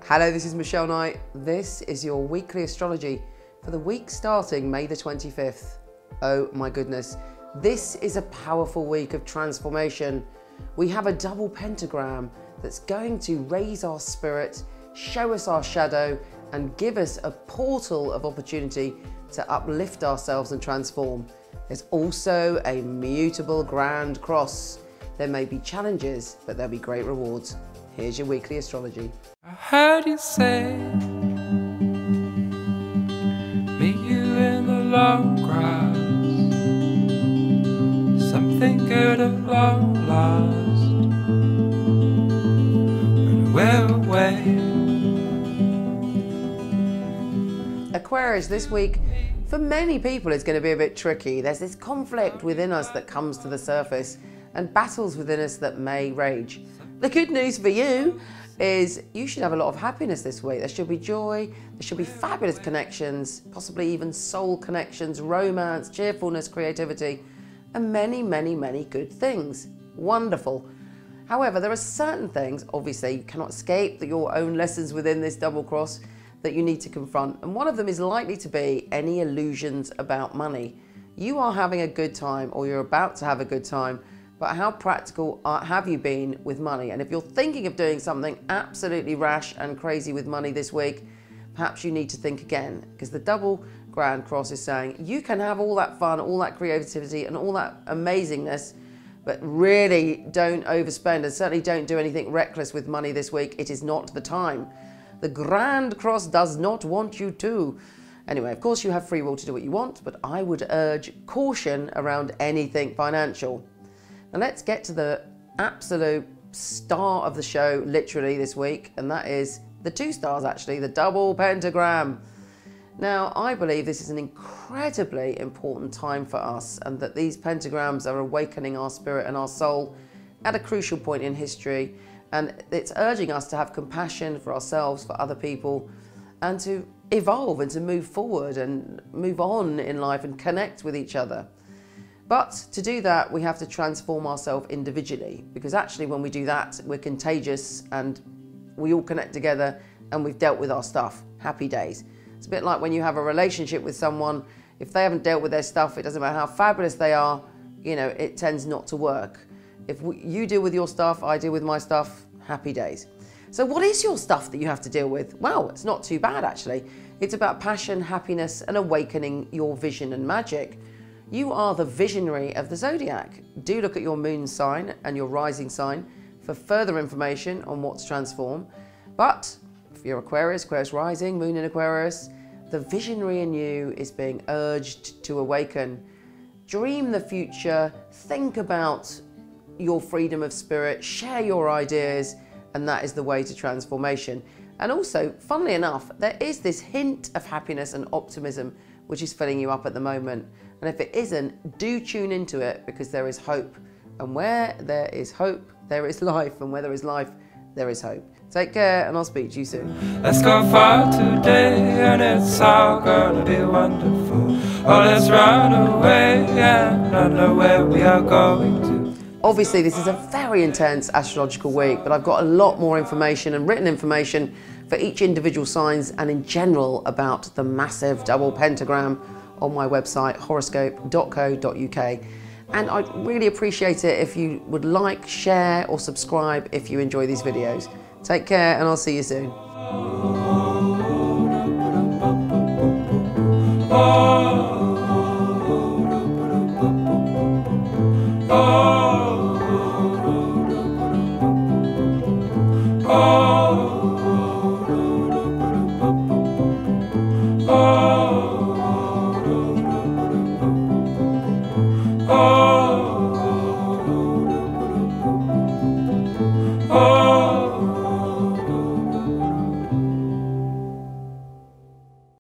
Hello, this is Michele Knight. This is your weekly astrology for the week starting May the 25th. Oh my goodness, this is a powerful week of transformation. We have a double pentagram that's going to raise our spirit, show us our shadow, and give us a portal of opportunity to uplift ourselves and transform. There's also a Mutable Grand Cross. There may be challenges, but there'll be great rewards. Here's your weekly astrology. I heard you say, meet you in the long grass, something good at long last, and we're away. Aquarius, this week, for many people, is going to be a bit tricky. There's this conflict within us that comes to the surface and battles within us that may rage. The good news for you is you should have a lot of happiness this week. There should be joy, there should be fabulous connections, possibly even soul connections, romance, cheerfulness, creativity, and many, many, many good things. Wonderful. However, there are certain things, obviously, you cannot escape your own lessons within this double cross that you need to confront. And one of them is likely to be any illusions about money. You are having a good time, or you're about to have a good time, but how practical have you been with money? And if you're thinking of doing something absolutely rash and crazy with money this week, perhaps you need to think again, because the double Grand Cross is saying you can have all that fun, all that creativity, and all that amazingness, but really don't overspend, and certainly don't do anything reckless with money this week. It is not the time. The Grand Cross does not want you to. Anyway, of course you have free will to do what you want, but I would urge caution around anything financial. Now let's get to the absolute star of the show, literally, this week, and that is the two stars, actually, the double pentagram. Now, I believe this is an incredibly important time for us, and that these pentagrams are awakening our spirit and our soul at a crucial point in history, and it's urging us to have compassion for ourselves, for other people, and to evolve and to move forward and move on in life and connect with each other. But to do that, we have to transform ourselves individually, because actually when we do that, we're contagious and we all connect together and we've dealt with our stuff. Happy days. It's a bit like when you have a relationship with someone, if they haven't dealt with their stuff, it doesn't matter how fabulous they are, you know, it tends not to work. If you deal with your stuff, I deal with my stuff, happy days. So what is your stuff that you have to deal with? Well, it's not too bad, actually. It's about passion, happiness, and awakening your vision and magic. You are the visionary of the zodiac. Do look at your moon sign and your rising sign for further information on what to transform. But if you're Aquarius, Aquarius rising, moon in Aquarius, the visionary in you is being urged to awaken. Dream the future, think about your freedom of spirit, share your ideas, and that is the way to transformation. And also, funnily enough, there is this hint of happiness and optimism which is filling you up at the moment. And if it isn't, do tune into it, because there is hope. And where there is hope, there is life. And where there is life, there is hope. Take care, and I'll speak to you soon. Let's go far today, and it's all gonna be wonderful. Oh, let's run away and not know where we are going to. Obviously, this is a very intense astrological week, but I've got a lot more information and written information for each individual signs and in general about the massive double pentagram on my website, horoscope.co.uk. And I'd really appreciate it if you would like, share, or subscribe if you enjoy these videos. Take care, and I'll see you soon.